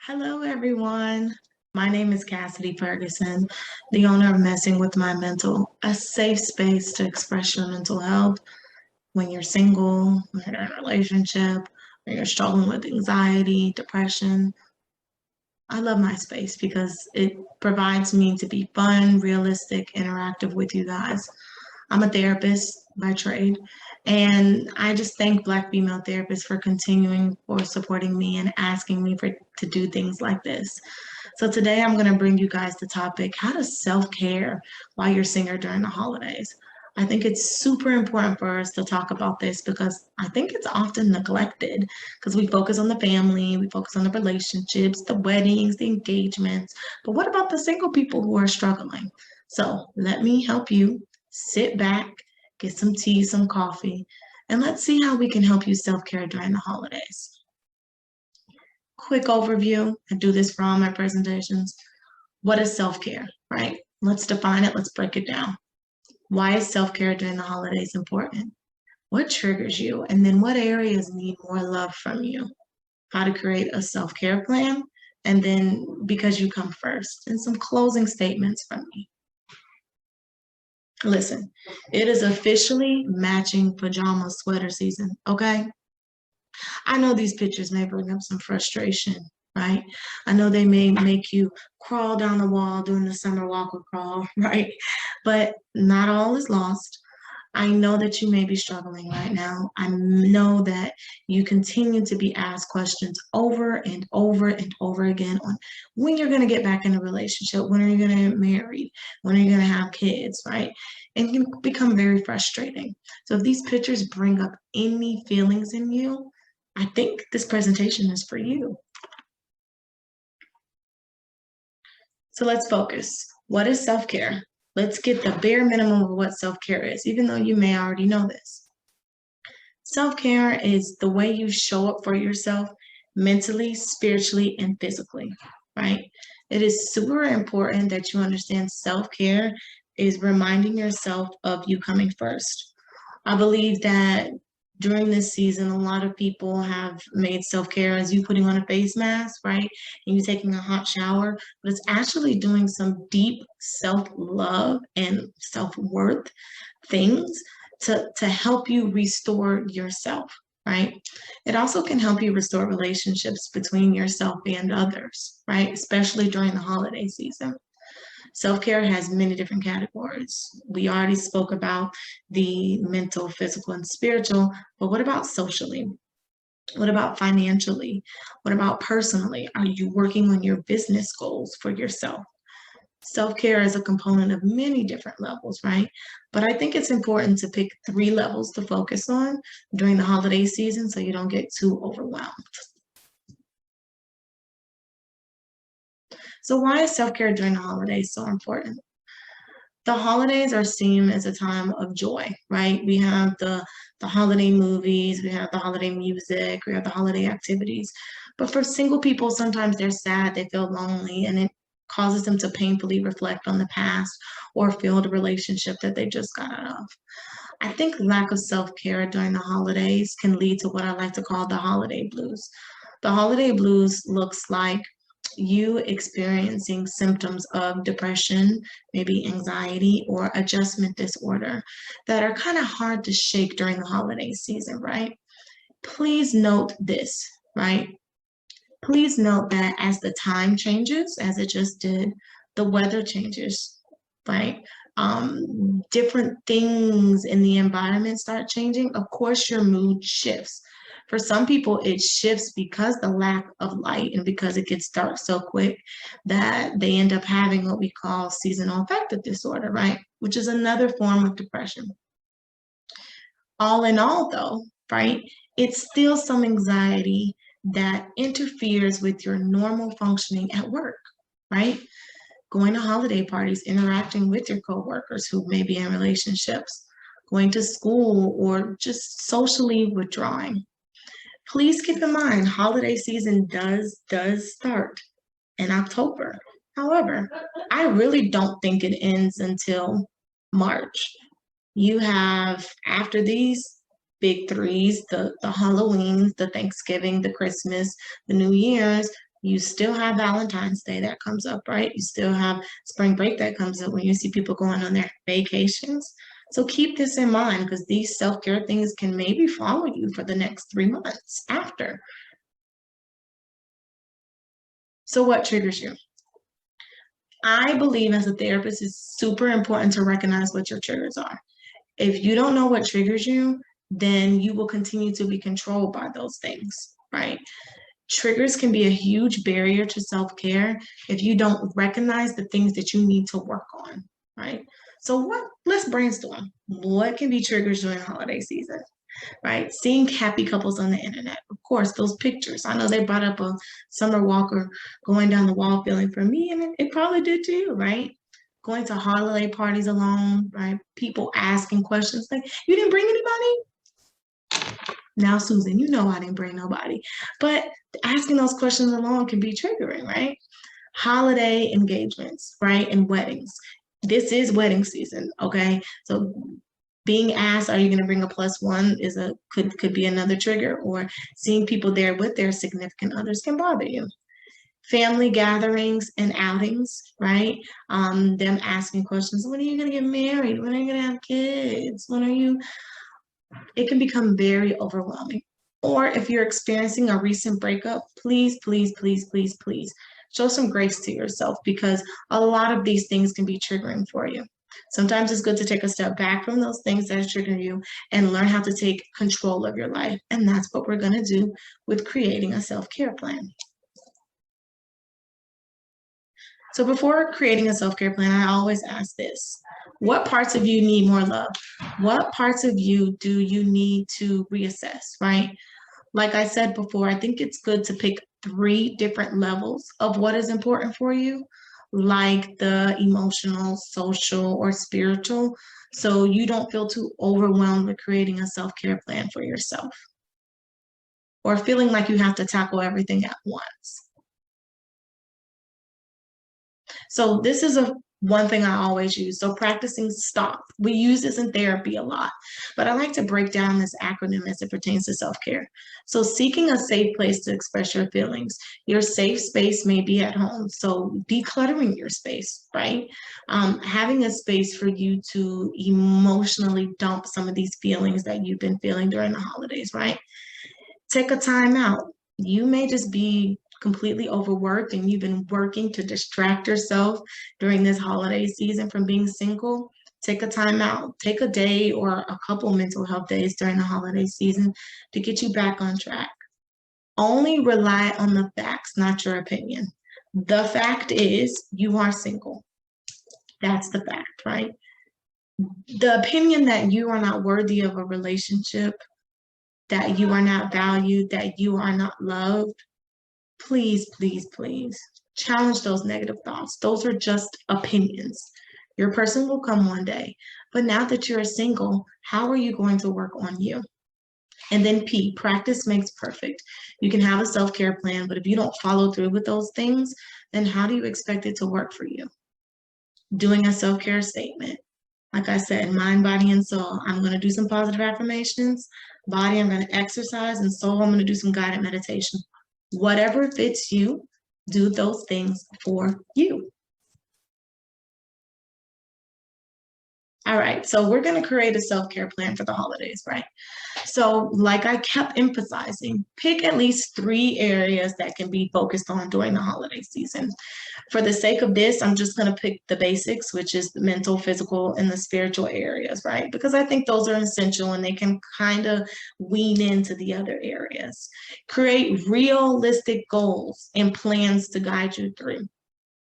Hello, everyone. My name is Cassidy Ferguson, the owner of Messing with My Mental, a safe space to express your mental health when you're single, when you're in a relationship, when you're struggling with anxiety, depression. I love my space because it provides me to be fun, realistic, interactive with you guys. I'm a therapist by trade, and I just thank Black female therapists for continuing for supporting me and asking me to do things like this. So today I'm going to bring you guys the topic, how to self-care while you're single during the holidays. I think it's super important for us to talk about this because I think it's often neglected because we focus on the family, we focus on the relationships, the weddings, the engagements. But what about the single people who are struggling? So let me help you sit back, get some tea, some coffee, and let's see how we can help you self-care during the holidays. Quick overview. I do this for all my presentations. What is self-care, right? Let's define it. Let's break it down. Why is self-care during the holidays important? What triggers you? And then what areas need more love from you? How to create a self-care plan? And then because you come first. And some closing statements from me. Listen, it is officially matching pajama sweater season, okay? I know these pictures may bring up some frustration, right? I know they may make you crawl down the wall doing the summer walk or crawl, right? But not all is lost. I know that you may be struggling right now. I know that you continue to be asked questions over and over and over again on when you're going to get back in a relationship, when are you going to get married, when are you going to have kids, right? And it can become very frustrating. So if these pictures bring up any feelings in you, I think this presentation is for you. So let's focus. What is self-care? Let's get the bare minimum of what self-care is, even though you may already know this. Self-care is the way you show up for yourself mentally, spiritually, and physically, right? It is super important that you understand self-care is reminding yourself of you coming first. I believe that during this season, a lot of people have made self-care as you putting on a face mask, right? And you taking a hot shower, but it's actually doing some deep self-love and self-worth things to help you restore yourself, right? It also can help you restore relationships between yourself and others, right? Especially during the holiday season. Self-care has many different categories. We already spoke about the mental, physical, and spiritual, but what about socially? What about financially? What about personally? Are you working on your business goals for yourself? Self-care is a component of many different levels, right? But I think it's important to pick 3 levels to focus on during the holiday season so you don't get too overwhelmed. So why is self-care during the holidays so important? The holidays are seen as a time of joy, right? We have the holiday movies, we have the holiday music, we have the holiday activities. But for single people, sometimes they're sad, they feel lonely, and it causes them to painfully reflect on the past or feel the relationship that they just got out of. I think lack of self-care during the holidays can lead to what I like to call the holiday blues. The holiday blues looks like you experiencing symptoms of depression, maybe anxiety or adjustment disorder that are kind of hard to shake during the holiday season, right? Please note this, right? Please note that as the time changes, as it just did, the weather changes, right? Different things in the environment start changing. Of course, your mood shifts. For some people, it shifts because the lack of light and because it gets dark so quick that they end up having what we call seasonal affective disorder, right? Which is another form of depression. All in all, though, right, it's still some anxiety that interferes with your normal functioning at work, right? Going to holiday parties, interacting with your coworkers who may be in relationships, going to school, or just socially withdrawing. Please keep in mind, holiday season does start in October. However, I really don't think it ends until March. You have, after these big threes, the Halloweens, the Thanksgiving, the Christmas, the New Year's, You still have Valentine's Day that comes up, right? You still have spring break that comes up when you see people going on their vacations. So keep this in mind because these self-care things can maybe follow you for the next 3 months after. So what triggers you? I believe as a therapist, it's super important to recognize what your triggers are. If you don't know what triggers you, then you will continue to be controlled by those things, right? Triggers can be a huge barrier to self-care if you don't recognize the things that you need to work on, right? So let's brainstorm. What can be triggers during the holiday season, right? Seeing happy couples on the internet. Of course, those pictures. I know they brought up a summer walker going down the wall feeling for me, and it probably did to you, right? Going to holiday parties alone, right? People asking questions like, you didn't bring anybody? Now, Susan, you know I didn't bring nobody. But asking those questions alone can be triggering, right? Holiday engagements, right? And weddings. This is wedding season, okay? So being asked, are you going to bring a plus one could be another trigger, or seeing people there with their significant others can bother you. Family gatherings and outings, right? Them asking questions, when are you going to get married? When are you going to have kids? It can become very overwhelming. Or if you're experiencing a recent breakup, please, please, please, please, please show some grace to yourself because a lot of these things can be triggering for you. Sometimes it's good to take a step back from those things that are triggering you and learn how to take control of your life. And that's what we're going to do with creating a self-care plan. So before creating a self-care plan, I always ask this: what parts of you need more love? What parts of you do you need to reassess, right? Like I said before, I think it's good to pick 3 different levels of what is important for you, like the emotional, social, or spiritual, so you don't feel too overwhelmed with creating a self-care plan for yourself or feeling like you have to tackle everything at once. So this is one thing I always use. So practicing STOP. We use this in therapy a lot, but I like to break down this acronym as it pertains to self-care. So seeking a safe place to express your feelings. Your safe space may be at home. So decluttering your space, right? Having a space for you to emotionally dump some of these feelings that you've been feeling during the holidays, right? Take a time out. You may just be completely overworked and you've been working to distract yourself during this holiday season from being single. Take a time out. Take a day or a couple mental health days during the holiday season to get you back on track. Only rely on the facts, not your opinion. The fact is you are single. That's the fact, right? The opinion that you are not worthy of a relationship, that you are not valued, that you are not loved, please, please, please challenge those negative thoughts. Those are just opinions. Your person will come one day. But now that you're single, how are you going to work on you? And then P, practice makes perfect. You can have a self-care plan, but if you don't follow through with those things, then how do you expect it to work for you? Doing a self-care statement. Like I said, mind, body, and soul. I'm going to do some positive affirmations. Body, I'm going to exercise. And soul, I'm going to do some guided meditation. Whatever fits you, do those things for you. All right, so we're going to create a self-care plan for the holidays, right? So like I kept emphasizing, pick at least 3 areas that can be focused on during the holiday season. For the sake of this, I'm just going to pick the basics, which is the mental, physical, and the spiritual areas, right? Because I think those are essential and they can kind of wean into the other areas. Create realistic goals and plans to guide you through.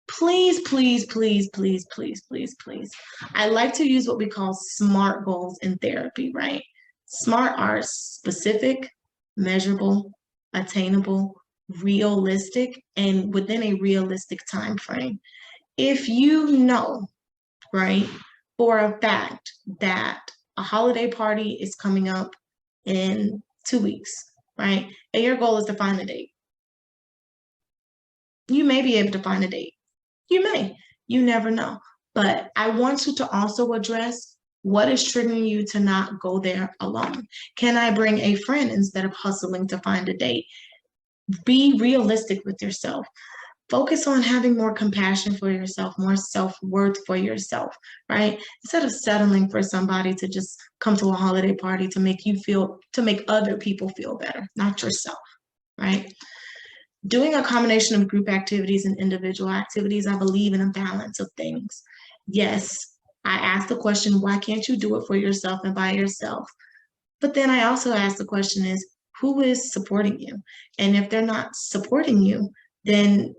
Please, please, please, please, please, please, please. I like to use what we call SMART goals in therapy, right? SMART are specific, measurable, attainable, realistic, and within a realistic time frame. If you know, right, for a fact that a holiday party is coming up in 2 weeks, right, and your goal is to find a date, you may be able to find a date. You may, you never know. But I want you to also address what is triggering you to not go there alone. Can I bring a friend instead of hustling to find a date? Be realistic with yourself. Focus on having more compassion for yourself, more self-worth for yourself, right? Instead of settling for somebody to just come to a holiday party to make other people feel better, not yourself, right? Doing a combination of group activities and individual activities, I believe in a balance of things. Yes, I ask the question, why can't you do it for yourself and by yourself? But then I also ask the question is, who is supporting you? And if they're not supporting you, then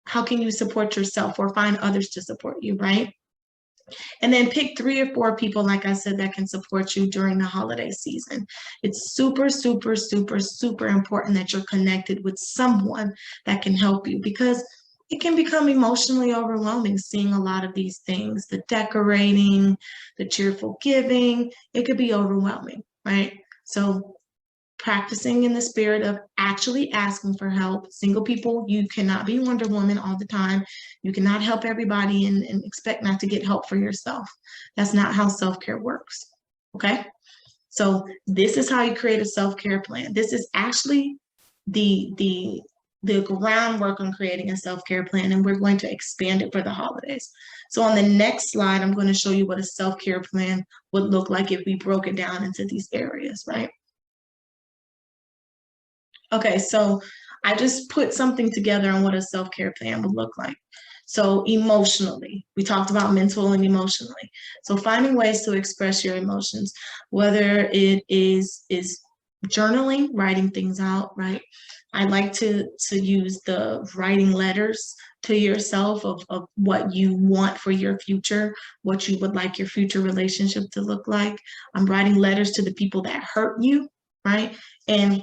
how can you support yourself or find others to support you, right? And then pick 3 or 4 people, like I said, that can support you during the holiday season. It's super, super, super, super important that you're connected with someone that can help you, because it can become emotionally overwhelming seeing a lot of these things, the decorating, the cheerful giving. It could be overwhelming, right? So practicing in the spirit of actually asking for help. Single people, you cannot be Wonder Woman all the time. You cannot help everybody and expect not to get help for yourself. That's not how self-care works, okay? So this is how you create a self-care plan. This is actually the groundwork on creating a self-care plan, and we're going to expand it for the holidays. So on the next slide, I'm going to show you what a self-care plan would look like if we broke it down into these areas, right? Okay, so I just put something together on what a self-care plan would look like. So emotionally, we talked about mental and emotionally. So finding ways to express your emotions, whether it is journaling, writing things out, right? I like to use the writing letters to yourself of what you want for your future, what you would like your future relationship to look like. I'm writing letters to the people that hurt you, right? And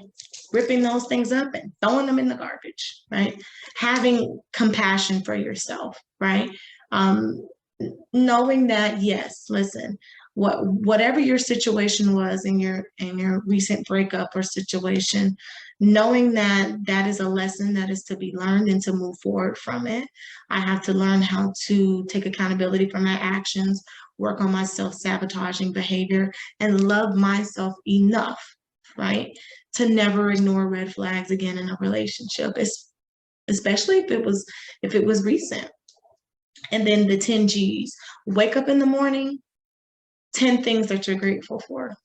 ripping those things up and throwing them in the garbage, right? Having compassion for yourself, right? Knowing that, yes, listen, whatever your situation was in your recent breakup or situation, knowing that that is a lesson that is to be learned and to move forward from it. I have to learn how to take accountability for my actions, work on my self-sabotaging behavior, and love myself enough, right, to never ignore red flags again in a relationship, especially if it was recent. And then the 10 G's. Wake up in the morning, 10 things that you're grateful for.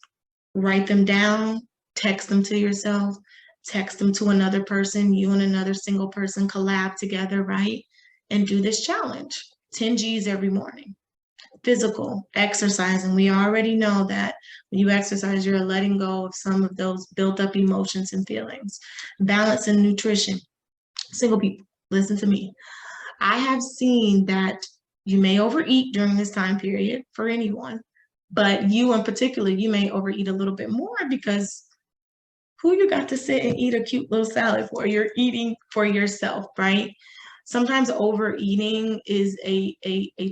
Write them down, text them to yourself, text them to another person, you and another single person collab together, right? And do this challenge, 10 G's every morning. Physical, exercise, and we already know that when you exercise, you're letting go of some of those built up emotions and feelings. Balance and nutrition. Single people, listen to me. I have seen that you may overeat during this time period for anyone, but you in particular, you may overeat a little bit more because who you got to sit and eat a cute little salad for? You're eating for yourself, right? Sometimes overeating is a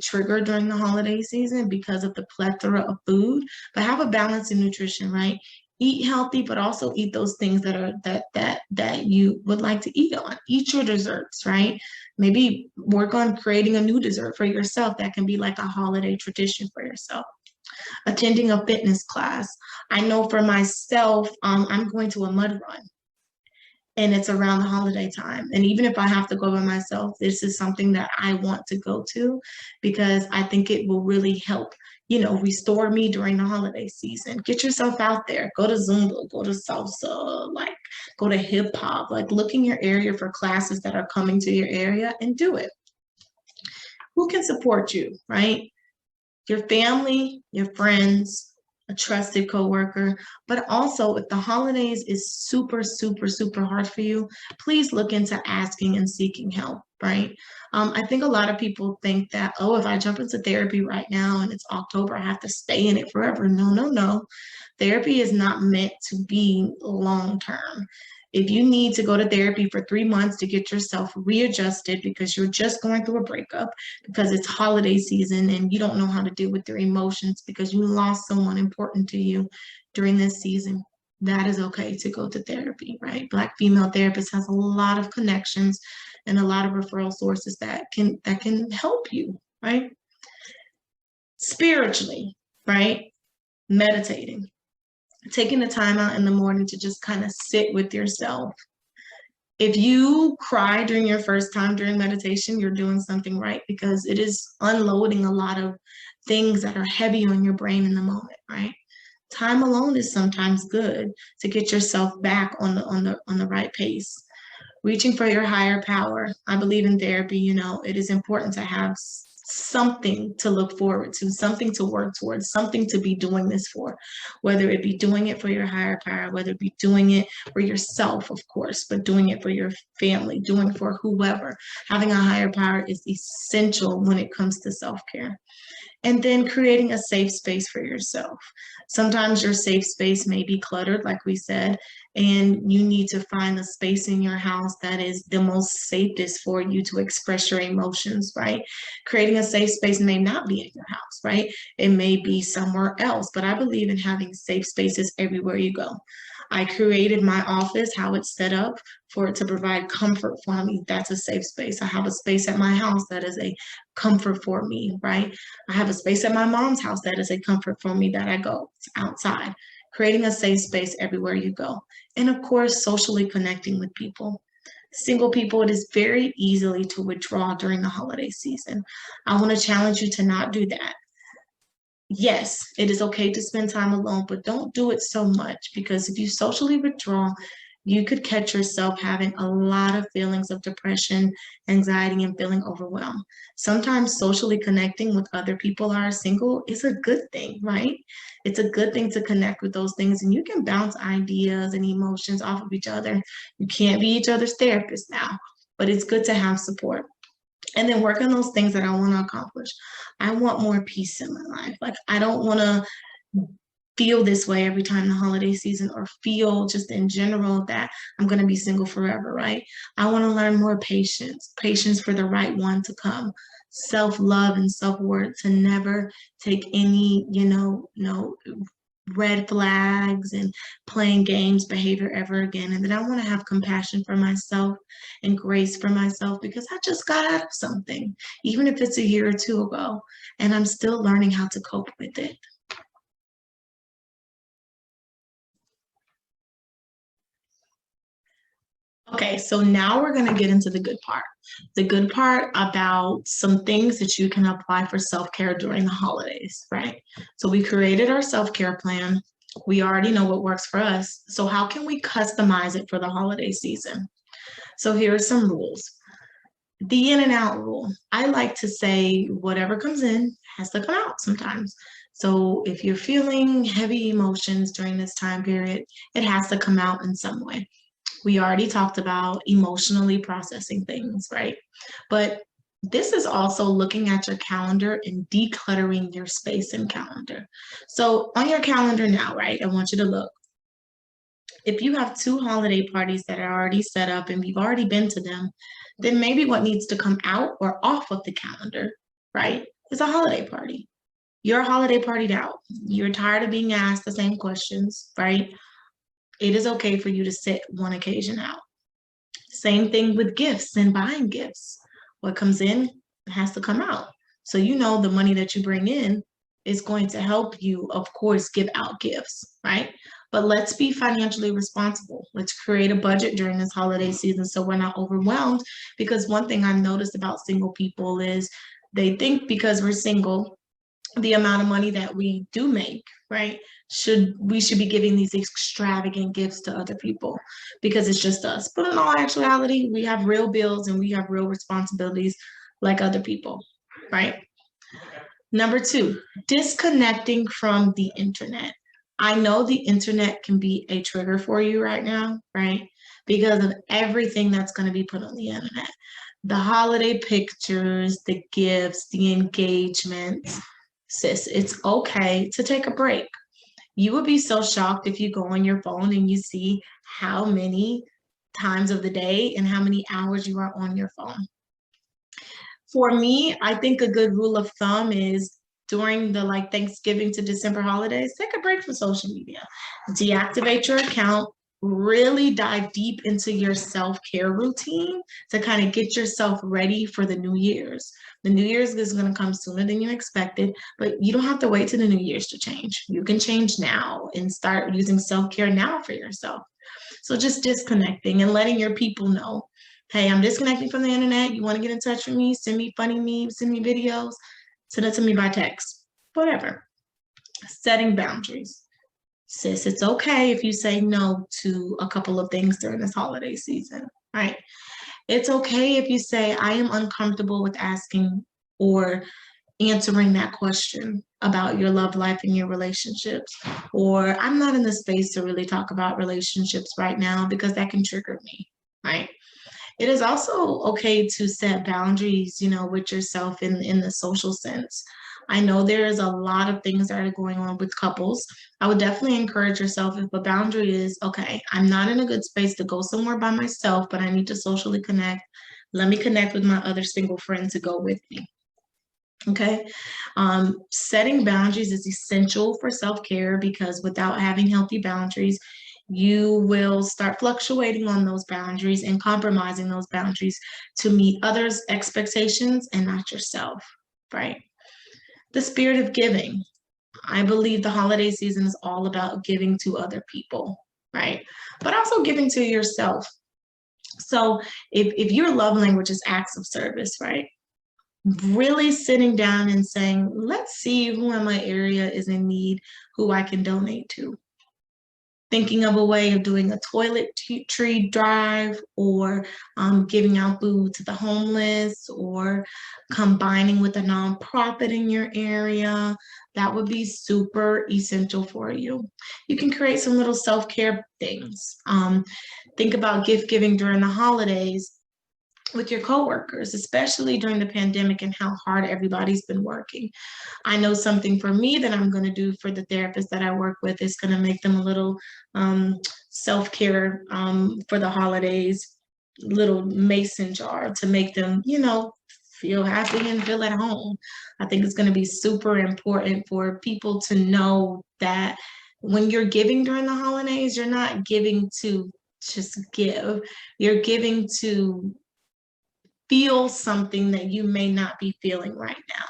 trigger during the holiday season because of the plethora of food, but have a balance in nutrition, right? Eat healthy, but also eat those things that are that you would like to eat on. Eat your desserts, right? Maybe work on creating a new dessert for yourself that can be like a holiday tradition for yourself. Attending a fitness class. I know for myself, I'm going to a mud run and it's around the holiday time. And even if I have to go by myself, this is something that I want to go to because I think it will really help, restore me during the holiday season. Get yourself out there, go to Zumba, go to salsa, like go to hip hop, like look in your area for classes that are coming to your area and do it. Who can support you, right? Your family, your friends, a trusted coworker, but also if the holidays is super, super, super hard for you, please look into asking and seeking help, right? I think a lot of people think that, oh, if I jump into therapy right now and it's October, I have to stay in it forever. No, no, no. Therapy is not meant to be long-term. If you need to go to therapy for 3 months to get yourself readjusted because you're just going through a breakup, because it's holiday season and you don't know how to deal with your emotions because you lost someone important to you during this season, that is okay to go to therapy, right? Black female therapist has a lot of connections and a lot of referral sources that can help you, right? Spiritually, right? Meditating. taking the time out in the morning to just kind of sit with yourself. If you cry during your first time during meditation, you're doing something right, because it is unloading a lot of things that are heavy on your brain in the moment, right? Time alone is sometimes good to get yourself back on the right pace. Reaching for your higher power. I believe in therapy, it is important to have something to look forward to, something to work towards, something to be doing this for, whether it be doing it for your higher power, whether it be doing it for yourself, of course, but doing it for your family, doing it for whoever. Having a higher power is essential when it comes to self-care. And then creating a safe space for yourself. Sometimes your safe space may be cluttered, like we said, and you need to find a space in your house that is the most safest for you to express your emotions, right? Creating a safe space may not be in your house, right? It may be somewhere else, but I believe in having safe spaces everywhere you go. I created my office, how it's set up, for it to provide comfort for me. That's a safe space. I have a space at my house that is a comfort for me, right? I have a space at my mom's house that is a comfort for me that I go outside. Creating a safe space everywhere you go. And of course, socially connecting with people. Single people, it is very easily to withdraw during the holiday season. I want to challenge you to not do that. Yes, it is okay to spend time alone, but don't do it so much, because if you socially withdraw, you could catch yourself having a lot of feelings of depression, anxiety, and feeling overwhelmed. Sometimes socially connecting with other people who are single is a good thing, right? It's a good thing to connect with those things, and you can bounce ideas and emotions off of each other. You can't be each other's therapist now, but it's good to have support. And then work on those things that I want to accomplish. I want more peace in my life. Like, I don't want to feel this way every time the holiday season, or feel just in general that I'm going to be single forever, right? I want to learn more patience for the right one to come, self-love and self-worth, to never take any, no red flags and playing games behavior ever again. And then I want to have compassion for myself and grace for myself, because I just got out of something, even if it's a year or two ago, and I'm still learning how to cope with it. Okay, so now we're going to get into the good part. The good part about some things that you can apply for self-care during the holidays, right? So we created our self-care plan. We already know what works for us. So how can we customize it for the holiday season? So here are some rules. The in and out rule. I like to say whatever comes in has to come out sometimes. So if you're feeling heavy emotions during this time period, it has to come out in some way. We already talked about emotionally processing things, right? But this is also looking at your calendar and decluttering your space and calendar. So on your calendar now, right, I want you to look. If you have 2 holiday parties that are already set up and you've already been to them, then maybe what needs to come out or off of the calendar, right, is a holiday party. You're holiday partied out. You're tired of being asked the same questions, right? It is okay for you to sit one occasion out. Same thing with gifts and buying gifts. What comes in has to come out. So the money that you bring in is going to help you, of course, give out gifts, right? But let's be financially responsible. Let's create a budget during this holiday season so we're not overwhelmed. Because one thing I've noticed about single people is they think because we're single, the amount of money that we do make, right, we should be giving these extravagant gifts to other people because it's just us. But in all actuality, we have real bills and we have real responsibilities like other people, right? Number 2, disconnecting from the internet. I know the internet can be a trigger for you right now, right? Because of everything that's going to be put on the internet. The holiday pictures, the gifts, the engagements. Sis, it's okay to take a break. You would be so shocked if you go on your phone and you see how many times of the day and how many hours you are on your phone. For me, I think a good rule of thumb is during the Thanksgiving to December holidays, take a break from social media. Deactivate your account, really dive deep into your self-care routine to kind of get yourself ready for the New Year's. The New Year's is going to come sooner than you expected, but you don't have to wait to the New Year's to change. You can change now and start using self-care now for yourself. So just disconnecting and letting your people know, hey, I'm disconnecting from the internet. You want to get in touch with me? Send me funny memes, send me videos, send it to me by text, whatever. Setting boundaries. Sis, it's okay if you say no to a couple of things during this holiday season, right? It's okay if you say, I am uncomfortable with asking or answering that question about your love life and your relationships, or I'm not in the space to really talk about relationships right now because that can trigger me, right? It is also okay to set boundaries, with yourself in the social sense. I know there is a lot of things that are going on with couples. I would definitely encourage yourself if a boundary is, okay, I'm not in a good space to go somewhere by myself, but I need to socially connect. Let me connect with my other single friend to go with me. Okay. Setting boundaries is essential for self-care because without having healthy boundaries, you will start fluctuating on those boundaries and compromising those boundaries to meet others' expectations and not yourself, right? The spirit of giving. I believe the holiday season is all about giving to other people, right? But also giving to yourself. So if your love language is acts of service, right? Really sitting down and saying, let's see who in my area is in need, who I can donate to. Thinking of a way of doing a toiletry drive or giving out food to the homeless or combining with a nonprofit in your area. That would be super essential for you. You can create some little self-care things. Think about gift giving during the holidays with your coworkers, especially during the pandemic and how hard everybody's been working. I know something for me that I'm going to do for the therapists that I work with is going to make them a little self-care for the holidays, little mason jar to make them, feel happy and feel at home. I think it's going to be super important for people to know that when you're giving during the holidays, you're not giving to just give. You're giving to feel something that you may not be feeling right now.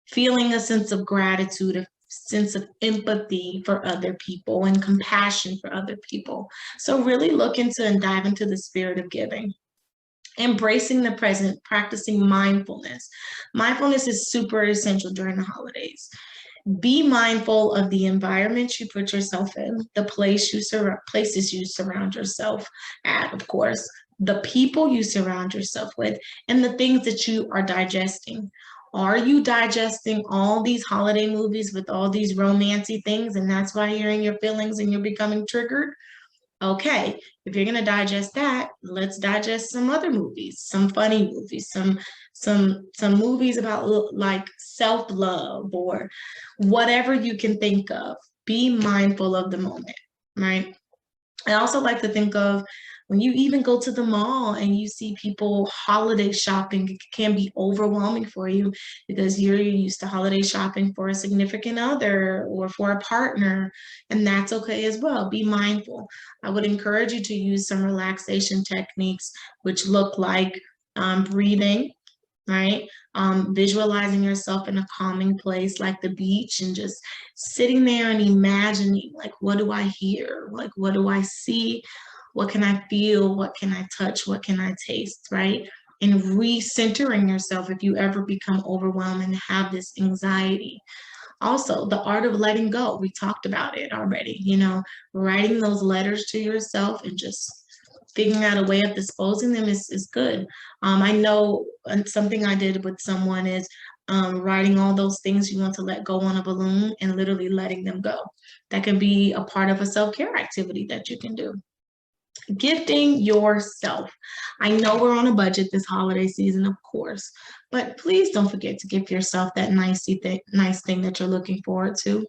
Feeling a sense of gratitude, a sense of empathy for other people and compassion for other people. So really look into and dive into the spirit of giving. Embracing the present, practicing mindfulness. Mindfulness is super essential during the holidays. Be mindful of the environment you put yourself in, the places you surround yourself at, of course, the people you surround yourself with, and the things that you are digesting. Are you digesting all these holiday movies with all these romancy things, and that's why you're in your feelings and you're becoming triggered? Okay, if you're gonna digest that, let's digest some other movies, some funny movies, some movies about like self-love or whatever you can think of. Be mindful of the moment, right? I also like to think of when you even go to the mall and you see people holiday shopping, it can be overwhelming for you because you're used to holiday shopping for a significant other or for a partner, and that's okay as well. Be mindful. I would encourage you to use some relaxation techniques, which look like breathing, right? Visualizing yourself in a calming place like the beach and just sitting there and imagining, like, what do I hear? Like, what do I see? What can I feel? What can I touch? What can I taste, right? And recentering yourself if you ever become overwhelmed and have this anxiety. Also, the art of letting go. We talked about it already, writing those letters to yourself and just figuring out a way of disposing them is good. I know something I did with someone is writing all those things you want to let go on a balloon and literally letting them go. That can be a part of a self-care activity that you can do. Gifting yourself. I know we're on a budget this holiday season, of course, but please don't forget to give yourself that nice thing that you're looking forward to.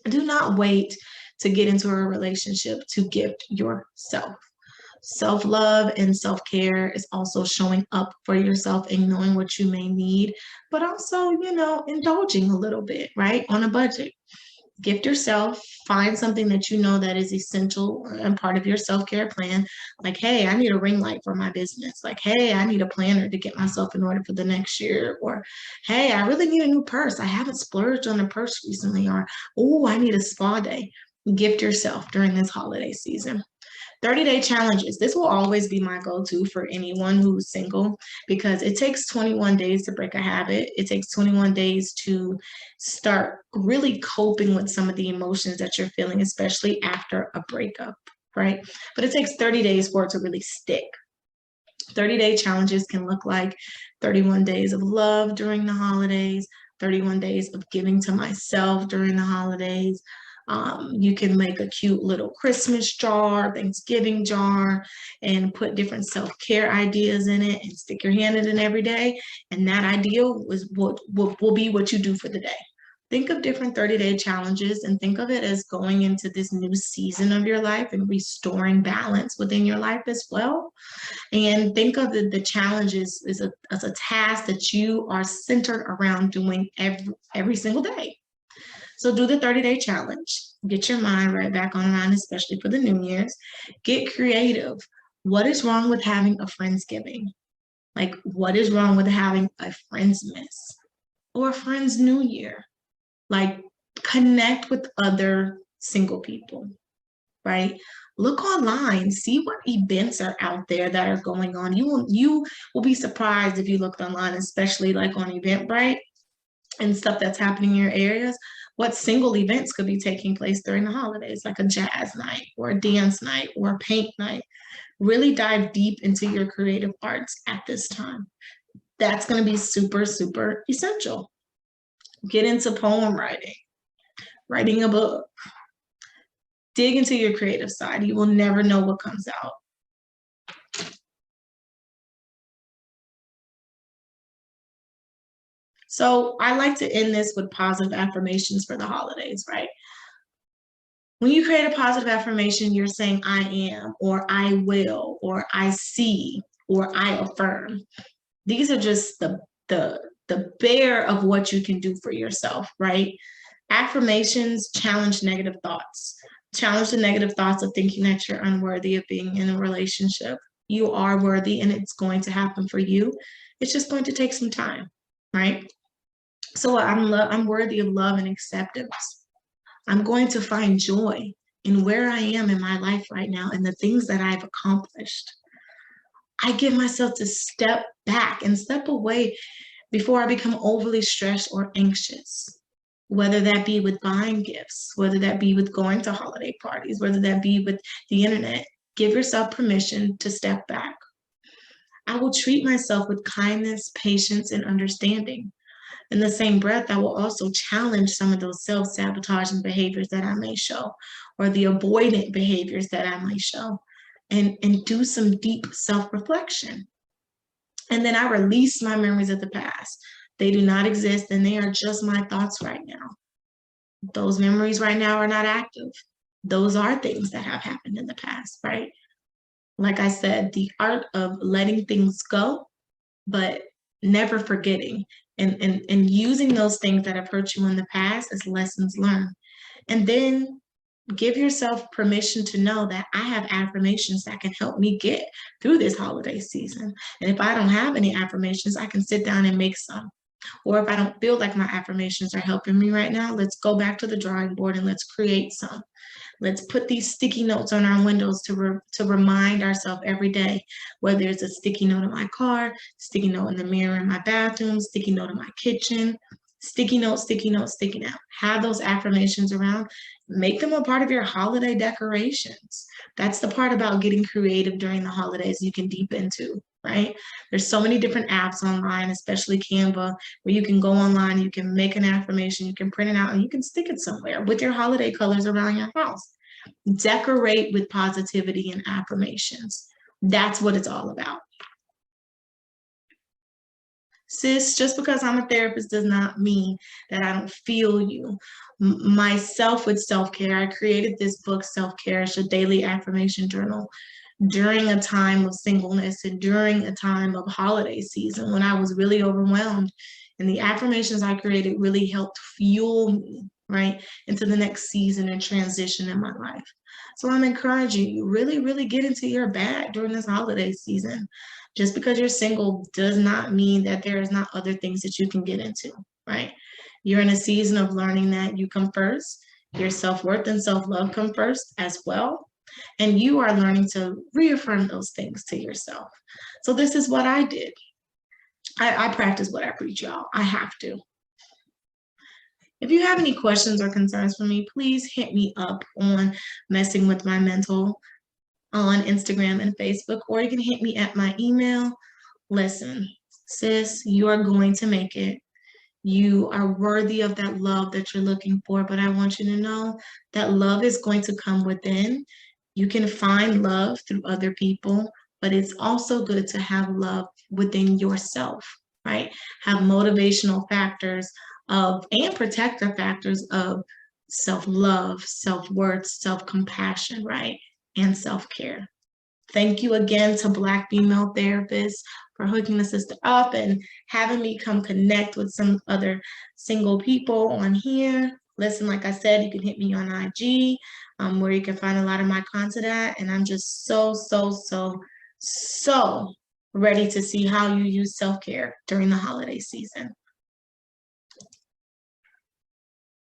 Do not wait to get into a relationship to gift yourself. Self-love and self-care is also showing up for yourself and knowing what you may need, but also, indulging a little bit, right? On a budget. Gift yourself, find something that you know that is essential and part of your self-care plan. Like, hey, I need a ring light for my business. Like, hey, I need a planner to get myself in order for the next year. Or, hey, I really need a new purse. I haven't splurged on a purse recently. Or, oh, I need a spa day. Gift yourself during this holiday season. 30-day challenges. This will always be my go-to for anyone who's single because it takes 21 days to break a habit. It takes 21 days to start really coping with some of the emotions that you're feeling, especially after a breakup, right? But it takes 30 days for it to really stick. 30-day challenges can look like 31 days of love during the holidays, 31 days of giving to myself during the holidays. You can make a cute little Christmas jar, Thanksgiving jar, and put different self-care ideas in it and stick your hand in it every day. And that idea will be what you do for the day. Think of different 30-day challenges and think of it as going into this new season of your life and restoring balance within your life as well. And think of the challenges as a task that you are centered around doing every single day. So do the 30-day challenge. Get your mind right back online, especially for the New Year's. Get creative. What is wrong with having a Friendsgiving? Like, what is wrong with having a Friendsmas or a Friends New Year? Like, connect with other single people, right? Look online, see what events are out there that are going on. You will be surprised if you looked online, especially like on Eventbrite and stuff that's happening in your areas, what single events could be taking place during the holidays, like a jazz night or a dance night or a paint night. Really dive deep into your creative arts at this time. That's going to be super, super essential. Get into poem writing, writing a book. Dig into your creative side. You will never know what comes out. So I like to end this with positive affirmations for the holidays, right? When you create a positive affirmation, you're saying I am, or I will, or I see, or I affirm. These are just the bare of what you can do for yourself, right? Affirmations challenge negative thoughts. Challenge the negative thoughts of thinking that you're unworthy of being in a relationship. You are worthy and it's going to happen for you. It's just going to take some time, right? So I'm worthy of love and acceptance. I'm going to find joy in where I am in my life right now and the things that I've accomplished. I give myself to step back and step away before I become overly stressed or anxious, whether that be with buying gifts, whether that be with going to holiday parties, whether that be with the internet. Give yourself permission to step back. I will treat myself with kindness, patience, and understanding. In the same breath, I will also challenge some of those self-sabotaging behaviors that I may show, or the avoidant behaviors that I may show, and do some deep self-reflection. And then I release my memories of the past. They do not exist, and they are just my thoughts right now. Those memories right now are not active. Those are things that have happened in the past, right? Like I said, the art of letting things go, but never forgetting and using those things that have hurt you in the past as lessons learned. And then give yourself permission to know that I have affirmations that can help me get through this holiday season. And if I don't have any affirmations, I can sit down and make some. Or if I don't feel like my affirmations are helping me right now, let's go back to the drawing board and let's create some. Let's put these sticky notes on our windows to remind ourselves every day, whether it's a sticky note in my car, sticky note in the mirror in my bathroom, sticky note in my kitchen, sticky note, sticky note, sticky note. Have those affirmations around. Make them a part of your holiday decorations. That's the part about getting creative during the holidays you can deep into, right? There's so many different apps online, especially Canva, where you can go online, you can make an affirmation, you can print it out, and you can stick it somewhere with your holiday colors around your house. Decorate with positivity and affirmations. That's what it's all about. Sis, just because I'm a therapist does not mean that I don't feel you. Myself with self-care, I created this book, Self-Care, it's a daily affirmation journal, during a time of singleness and during a time of holiday season when I was really overwhelmed. And the affirmations I created really helped fuel me right, into the next season and transition in my life. So I'm encouraging you, really, really get into your bag during this holiday season. Just because you're single does not mean that there is not other things that you can get into, right? You're in a season of learning that you come first, your self-worth and self-love come first as well. And you are learning to reaffirm those things to yourself. So this is what I did. I practice what I preach, y'all. I have to. If you have any questions or concerns for me, please hit me up on Messing with My Mental on Instagram and Facebook, or you can hit me at my email. Listen, sis, you are going to make it. You are worthy of that love that you're looking for, but I want you to know that love is going to come within. You can find love through other people, but it's also good to have love within yourself, right? Have motivational factors of and protective factors of self-love, self-worth, self-compassion, right? And self-care. Thank you again to Black female therapists for hooking the sister up and having me come connect with some other single people on here. Listen, like I said, you can hit me on IG, where you can find a lot of my content at. And I'm just so ready to see how you use self-care during the holiday season.